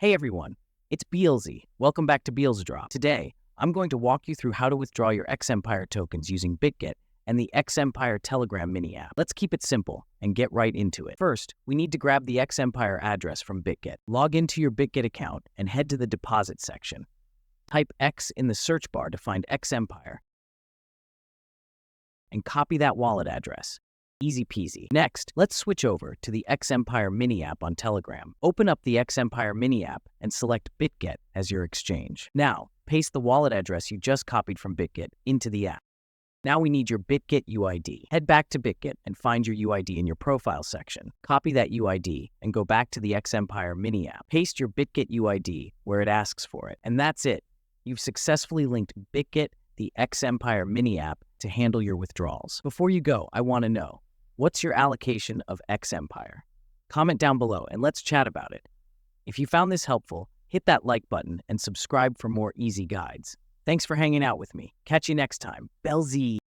Hey everyone, it's BLZ. Welcome back to Beal's Drop. Today, I'm going to walk you through how to withdraw your X Empire tokens using Bitget and the X Empire Telegram mini app. Let's keep it simple and get right into it. First, we need to grab the X Empire address from Bitget. Log into your Bitget account and head to the deposit section. Type X in the search bar to find X Empire and copy that wallet address. Easy peasy. Next, let's switch over to the X Empire mini app on Telegram. Open up the X Empire mini app and select Bitget as your exchange. Now, paste the wallet address you just copied from Bitget into the app. Now we need your Bitget UID. Head back to Bitget and find your UID in your profile section. Copy that UID and go back to the X Empire mini app. Paste your Bitget UID where it asks for it. And that's it. You've successfully linked Bitget, the X Empire mini app, to handle your withdrawals. Before you go, I want to know, what's your allocation of X Empire? Comment down below and let's chat about it. If you found this helpful, hit that like button and subscribe for more easy guides. Thanks for hanging out with me. Catch you next time. Belzy.